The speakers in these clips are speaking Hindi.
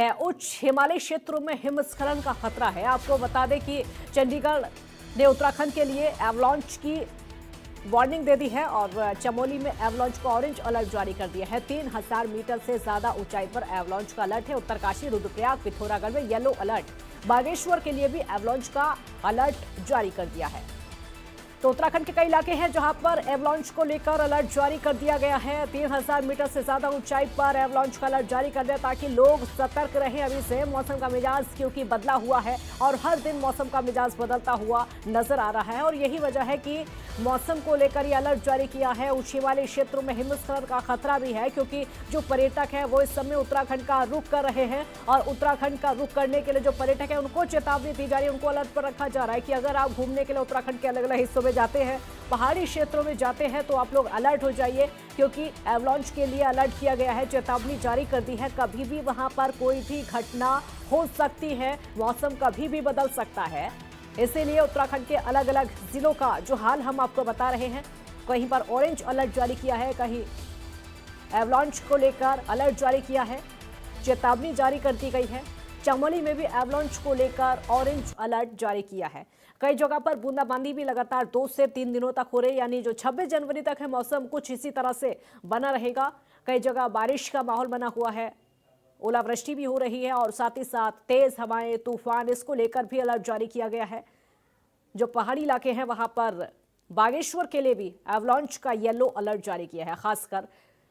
है। उच्च हिमालयी क्षेत्रों में हिमस्खलन का खतरा है। आपको बता दें कि चंडीगढ़ ने उत्तराखंड के लिए एवलांच की वार्निंग दे दी है और चमोली में एवलांच का ऑरेंज अलर्ट जारी कर दिया है। 3000 मीटर से ज्यादा ऊंचाई पर एवलांच का अलर्ट है। उत्तरकाशी, रुद्रप्रयाग, पिथौरागढ़ में येलो अलर्ट। बागेश्वर के लिए भी एवलांच का अलर्ट जारी कर दिया है। तो उत्तराखंड के कई इलाके हैं जहां पर एवलांच को लेकर अलर्ट जारी कर दिया गया है। 3000 मीटर से ज्यादा ऊंचाई पर एवलांच का अलर्ट जारी कर दिया ताकि लोग सतर्क रहें अभी से। मौसम का मिजाज क्योंकि बदला हुआ है और हर दिन मौसम का मिजाज बदलता हुआ नजर आ रहा है और यही वजह है कि मौसम को लेकर यह अलर्ट जारी किया है। उच्च हिमालयी क्षेत्रों में हिमस्खलन का खतरा भी है क्योंकि जो पर्यटक है वो इस समय उत्तराखंड का रुख कर रहे हैं और उत्तराखंड का रुख करने के लिए जो पर्यटक है उनको चेतावनी दी जा रही है, उनको अलर्ट पर रखा जा रहा है कि अगर आप घूमने के लिए उत्तराखंड के अलग अलग हिस्सों में जाते हैं, पहाड़ी क्षेत्रों में जाते हैं तो आप लोग अलर्ट हो जाइए क्योंकि एवलांच के लिए अलर्ट किया गया है, चेतावनी जारी कर दी है। कभी भी वहां पर कोई भी घटना हो सकती है, मौसम कभी भी बदल सकता है। इसीलिए उत्तराखंड के अलग अलग जिलों का जो हाल हम आपको बता रहे हैं, कहीं पर ऑरेंज अलर्ट जारी किया है, कहीं एवलांच को लेकर अलर्ट जारी किया है, चेतावनी जारी कर दी गई है। चमोली में भी एवलांच को लेकर ऑरेंज अलर्ट जारी किया है। कई जगह पर बूंदाबांदी भी लगातार 2 से 3 दिनों तक हो रही है, यानी जो 26 जनवरी तक है मौसम कुछ इसी तरह से बना रहेगा। कई जगह बारिश का माहौल बना हुआ है, ओलावृष्टि भी हो रही है और साथ ही साथ तेज हवाएं, तूफान, इसको लेकर भी अलर्ट जारी किया गया है। जो पहाड़ी इलाके हैं वहां पर बागेश्वर के लिए भी एवलांच का येलो अलर्ट जारी किया है। खासकर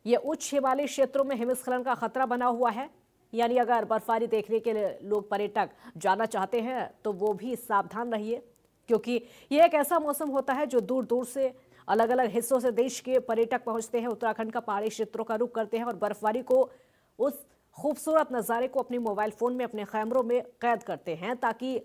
ये उच्च हिमालयी क्षेत्रों में हिमस्खलन का खतरा बना हुआ है, यानी अगर बर्फबारी देखने के लिए लोग पर्यटक जाना चाहते हैं तो वो भी सावधान रहिए क्योंकि ये एक ऐसा मौसम होता है जो दूर दूर से अलग अलग हिस्सों से देश के पर्यटक पहुंचते हैं, उत्तराखंड का पहाड़ी क्षेत्रों का रुख करते हैं और बर्फबारी को, उस खूबसूरत नज़ारे को अपने मोबाइल फ़ोन में, अपने कैमरों में कैद करते हैं ताकि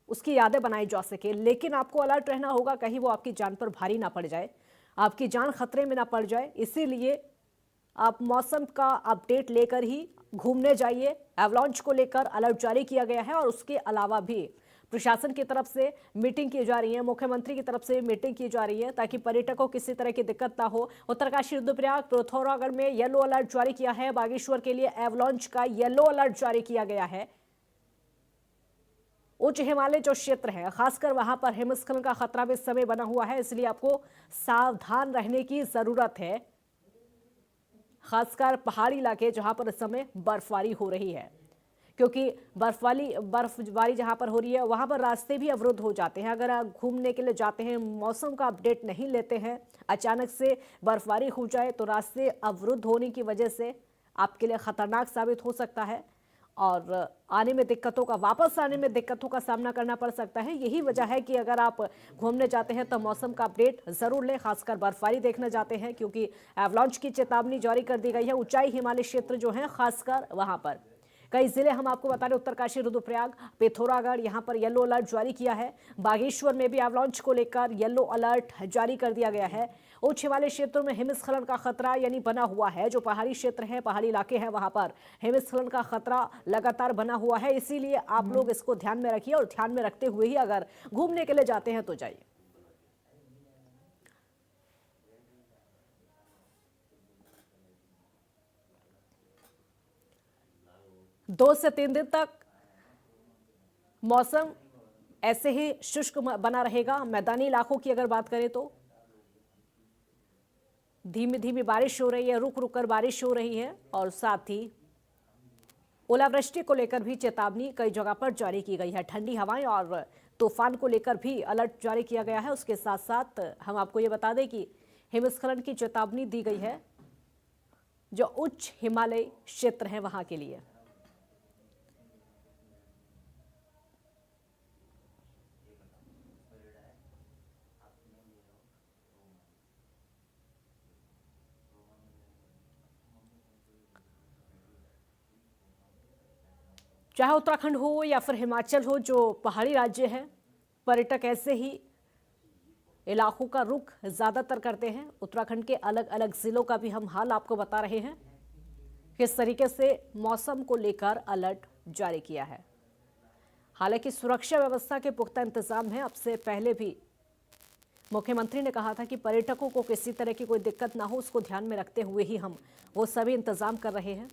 उसकी यादें बनाई जा सके। लेकिन आपको अलर्ट रहना होगा, कहीं वो आपकी जान पर भारी ना पड़ जाए, आपकी जान खतरे में ना पड़ जाए। इसीलिए आप मौसम का अपडेट लेकर ही घूमने जाइए। एवलांच को लेकर अलर्ट जारी किया गया है और उसके अलावा भी प्रशासन की तरफ से मीटिंग की जा रही है, मुख्यमंत्री की तरफ से मीटिंग की जा रही है ताकि पर्यटकों को किसी तरह की दिक्कत ना हो। उत्तरकाशी, रुद्रप्रयाग, पिथौरागढ़ में येलो अलर्ट जारी किया है। बागेश्वर के लिए एवलांच का येलो अलर्ट जारी किया गया है। उच्च हिमालय जो क्षेत्र है खासकर वहां पर हिमस्खलन का खतरा भी इस समय बना हुआ है, इसलिए आपको सावधान रहने की जरूरत है। खासकर पहाड़ी इलाके जहां पर इस समय बर्फबारी हो रही है, क्योंकि बर्फबारी जहां पर हो रही है वहां पर रास्ते भी अवरुद्ध हो जाते हैं। अगर आप घूमने के लिए जाते हैं, मौसम का अपडेट नहीं लेते हैं, अचानक से बर्फबारी हो जाए तो रास्ते अवरुद्ध होने की वजह से आपके लिए खतरनाक साबित हो सकता है और आने में दिक्कतों का, वापस आने में दिक्कतों का सामना करना पड़ सकता है। यही वजह है कि अगर आप घूमने जाते हैं तो मौसम का अपडेट जरूर लें, खासकर बर्फबारी देखने जाते हैं क्योंकि एवलांच की चेतावनी जारी कर दी गई है। ऊंचाई हिमालय क्षेत्र जो है खासकर वहां पर कई जिले हम आपको बता रहे, उत्तरकाशी, रुद्रप्रयाग, पिथौरागढ़, यहां पर येलो अलर्ट जारी किया है। बागेश्वर में भी एवलांच को लेकर येलो अलर्ट जारी कर दिया गया है। उच्च हिमालय क्षेत्रों में हिमस्खलन का खतरा यानी बना हुआ है। जो पहाड़ी क्षेत्र है, पहाड़ी इलाके हैं, वहां पर हिमस्खलन का खतरा लगातार बना हुआ है। इसीलिए आप लोग इसको ध्यान में रखिए और ध्यान में रखते हुए ही अगर घूमने के लिए जाते हैं तो जाइए। 2 से 3 दिन तक मौसम ऐसे ही शुष्क बना रहेगा। मैदानी इलाकों की अगर बात करें तो धीमी धीमी बारिश हो रही है, रुक रुक कर बारिश हो रही है और साथ ही ओलावृष्टि को लेकर भी चेतावनी कई जगह पर जारी की गई है। ठंडी हवाएं और तूफान को लेकर भी अलर्ट जारी किया गया है। उसके साथ साथ हम आपको ये बता दें कि हिमस्खलन की चेतावनी दी गई है जो उच्च हिमालय क्षेत्र है वहां के लिए। चाहे उत्तराखंड हो या फिर हिमाचल हो, जो पहाड़ी राज्य है, पर्यटक ऐसे ही इलाकों का रुख ज़्यादातर करते हैं। उत्तराखंड के अलग अलग ज़िलों का भी हम हाल आपको बता रहे हैं, किस तरीके से मौसम को लेकर अलर्ट जारी किया है। हालांकि सुरक्षा व्यवस्था के पुख्ता इंतजाम है। अब से पहले भी मुख्यमंत्री ने कहा था कि पर्यटकों को किसी तरह की कोई दिक्कत ना हो, उसको ध्यान में रखते हुए ही हम वो सभी इंतजाम कर रहे हैं।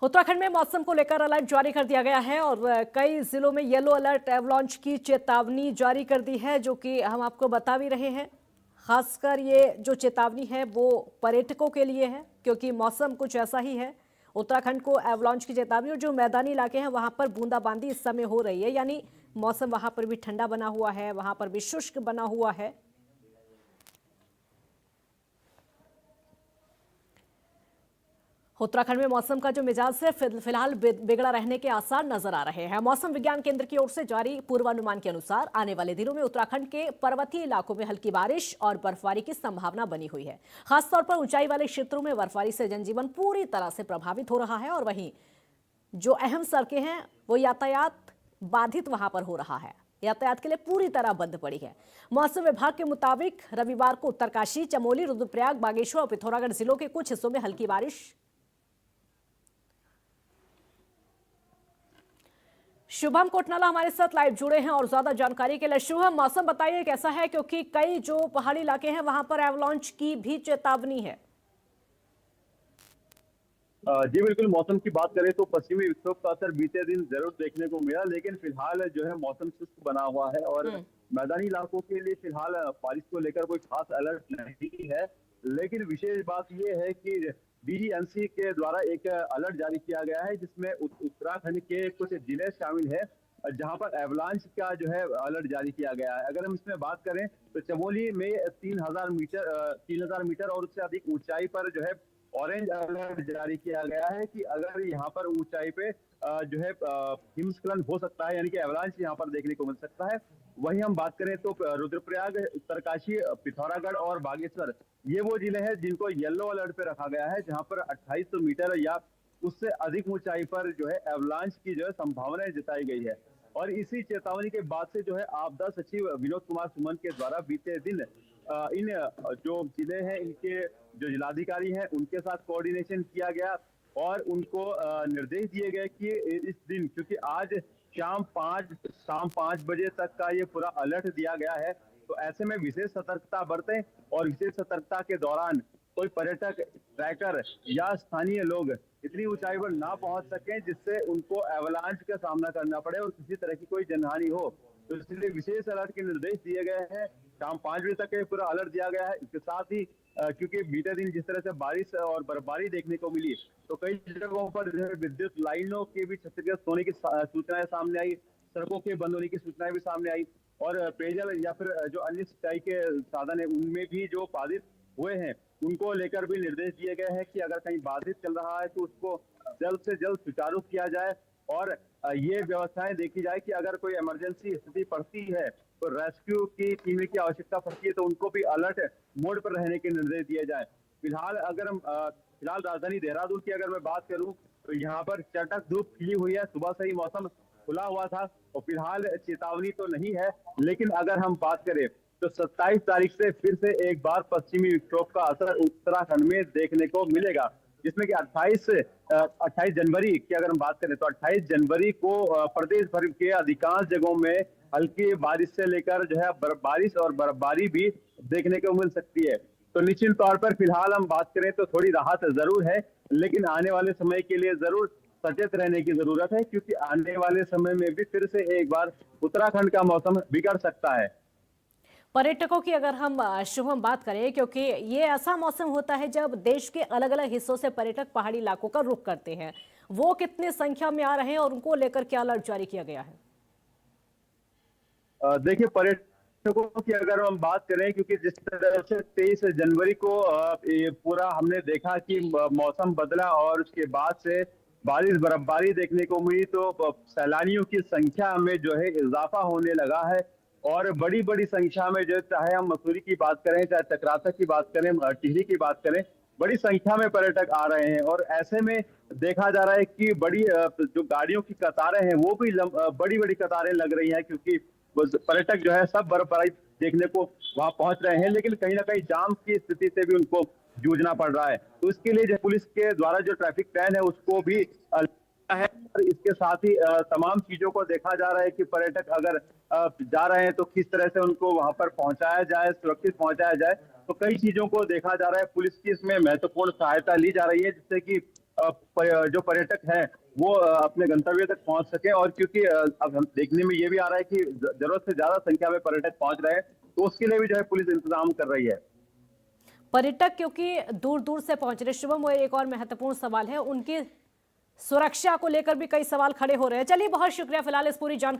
उत्तराखंड में मौसम को लेकर अलर्ट जारी कर दिया गया है और कई जिलों में येलो अलर्ट एवलांच की चेतावनी जारी कर दी है, जो कि हम आपको बता भी रहे हैं। खासकर ये जो चेतावनी है वो पर्यटकों के लिए है, क्योंकि मौसम कुछ ऐसा ही है। उत्तराखंड को एवलांच की चेतावनी, और जो मैदानी इलाके हैं वहां पर बूंदाबांदी इस समय हो रही है, यानी मौसम वहां पर भी ठंडा बना हुआ है, वहां पर भी शुष्क बना हुआ है। उत्तराखंड में मौसम का जो मिजाज है फिलहाल बिगड़ा रहने के आसार नजर आ रहे हैं। मौसम विज्ञान केंद्र की ओर से जारी पूर्वानुमान के अनुसार आने वाले दिनों में उत्तराखंड के पर्वतीय इलाकों में हल्की बारिश और बर्फबारी की संभावना बनी हुई है। खासतौर पर ऊंचाई वाले क्षेत्रों में बर्फबारी से जनजीवन पूरी तरह से प्रभावित हो रहा है और वहीं जो अहम सड़कें हैं वो यातायात बाधित वहां पर हो रहा है, यातायात के लिए पूरी तरह बंद पड़ी है। मौसम विभाग के मुताबिक रविवार को उत्तरकाशी, चमोली, रुद्रप्रयाग, बागेश्वर और पिथौरागढ़ जिलों के कुछ हिस्सों में हल्की बारिश। शुभम कोटनाला हमारे साथ लाइव जुड़े हैं और ज्यादा जानकारी के लिए। शुभम, मौसम बताइए कैसा है, क्योंकि कई जो पहाड़ी इलाके हैं वहां पर एवलांच की भी चेतावनी है। जी बिल्कुल, मौसम की बात करें तो पश्चिमी विक्षोभ का असर बीते दिन जरूर देखने को मिला, लेकिन फिलहाल जो है मौसम शुष्क बना हुआ है और मैदानी इलाकों के लिए फिलहाल बारिश को लेकर कोई खास अलर्ट नहीं है। लेकिन विशेष बात यह है कि डीजीएमसी के द्वारा एक अलर्ट जारी किया गया है, जिसमें उत्तराखंड के कुछ जिले शामिल है जहां पर एवलांच का जो है अलर्ट जारी किया गया है। अगर हम इसमें बात करें तो चमोली में 3000 मीटर और उससे अधिक ऊंचाई पर जो है ऑरेंज अलर्ट जारी किया गया है कि अगर यहाँ पर ऊंचाई पे जो है हिमस्खलन हो सकता है, यानी कि एवलांच यहाँ पर देखने को मिल सकता है। वहीं हम बात करें तो रुद्रप्रयाग, उत्तरकाशी, पिथौरागढ़ और बागेश्वर, ये वो जिले हैं जिनको येलो अलर्ट पे रखा गया है, जहां पर 2800 मीटर या उससे अधिक ऊंचाई पर जो है एवलांच की जो है संभावनाएं जताई गई है। और इसी चेतावनी के बाद से जो है आपदा सचिव विनोद कुमार सुमन के द्वारा बीते दिन इन जो जिले हैं इनके जो जिलाधिकारी हैं उनके साथ कोऑर्डिनेशन किया गया और उनको निर्देश दिए गए कि इस दिन, क्योंकि आज शाम 5 बजे तक का ये पूरा अलर्ट दिया गया है, तो ऐसे में विशेष सतर्कता बरतें और विशेष सतर्कता के दौरान कोई पर्यटक, ट्रैकर या स्थानीय लोग इतनी ऊंचाई पर ना पहुंच सकें जिससे उनको एवलांच का सामना करना पड़े और किसी तरह की कोई जनहानि हो। तो इसलिए विशेष अलर्ट के निर्देश दिए गए हैं। शाम 5 बजे तक पूरा अलर्ट दिया गया है। इसके साथ ही क्योंकि बीते दिन जिस तरह से बारिश और बर्फबारी देखने को मिली, तो कई जगहों पर जो है विद्युत लाइनों के भी क्षतिग्रस्त होने की सूचनाएं सामने आई, सड़कों के बंद होने की सूचनाएं भी सामने आई और पेयजल या फिर जो अन्य सिंचाई के साधन है उनमें भी जो बाधित हुए हैं उनको लेकर भी निर्देश दिए गए हैं कि अगर कहीं बाधित चल रहा है तो उसको जल्द से जल्द सुचारू किया जाए और ये व्यवस्थाएं देखी जाए कि अगर कोई इमरजेंसी स्थिति पड़ती है तो रेस्क्यू की टीम की आवश्यकता पड़ती है तो उनको भी अलर्ट मोड पर रहने के निर्देश दिए जाए। फिलहाल अगर हम फिलहाल राजधानी देहरादून की अगर मैं बात करूं तो यहाँ पर चटक धूप खिली हुई है, सुबह से ही मौसम खुला हुआ था और फिलहाल चेतावनी तो नहीं है। लेकिन अगर हम बात करें तो 27 तारीख से फिर से एक बार पश्चिमी विक्षोभ का असर उत्तराखंड में देखने को मिलेगा, जिसमें कि 28 जनवरी की अगर हम बात करें तो 28 जनवरी को प्रदेश भर के अधिकांश जगहों में हल्की बारिश से लेकर जो है बारिश और बर्फबारी भी देखने को मिल सकती है। तो निश्चित तौर पर फिलहाल हम बात करें तो थोड़ी राहत जरूर है, लेकिन आने वाले समय के लिए जरूर सचेत रहने की जरूरत है, क्योंकि आने वाले समय में भी फिर से एक बार उत्तराखंड का मौसम बिगड़ सकता है। पर्यटकों की अगर हम शुभम बात करें, क्योंकि ये ऐसा मौसम होता है जब देश के अलग अलग हिस्सों से पर्यटक पहाड़ी इलाकों का रुख करते हैं, वो कितने संख्या में आ रहे हैं और उनको लेकर क्या अलर्ट जारी किया गया है? देखिए, पर्यटकों की अगर हम बात करें, क्योंकि जिस तरह से 23 जनवरी को ये पूरा हमने देखा कि मौसम बदला और उसके बाद से बारिश बर्फबारी देखने को मिली, तो सैलानियों की संख्या में जो है इजाफा होने लगा है और बड़ी बड़ी संख्या में जो, चाहे हम मसूरी की बात करें, चाहे चक्राता की बात करें, टिहरी की बात करें, बड़ी संख्या में पर्यटक आ रहे हैं। और ऐसे में देखा जा रहा है कि बड़ी जो गाड़ियों की कतारें हैं वो भी बड़ी बड़ी कतारें लग रही हैं, क्योंकि पर्यटक जो है सब बर्फबारी देखने को वहां पहुंच रहे हैं, लेकिन कहीं ना कहीं जाम की स्थिति से भी उनको जूझना पड़ रहा है। तो इसके लिए जो पुलिस के द्वारा जो ट्रैफिक प्लान है उसको भी है। इसके साथ ही तमाम चीजों को देखा जा रहा है कि पर्यटक अगर जा रहे हैं तो किस तरह से उनको वहां पर पहुंचाया जाए, सुरक्षित पहुंचाया जाए। तो कई चीजों को देखा जा रहा है, पुलिस की इसमें महत्वपूर्ण सहायता ली जा रही है, जिससे कि जो पर्यटक हैं वो अपने गंतव्य तक पहुंच सके। और क्योंकि अब हम देखने में ये भी आ रहा है कि जरूरत से ज्यादा संख्या में पर्यटक पहुंच रहे हैं, तो उसके लिए भी जो है पुलिस इंतजाम कर रही है। पर्यटक क्योंकि दूर दूर से पहुंच रहे शुभम, वो एक और महत्वपूर्ण सवाल है, उनकी सुरक्षा को लेकर भी कई सवाल खड़े हो रहे हैं। चलिए, बहुत शुक्रिया फिलहाल इस पूरी जानकारी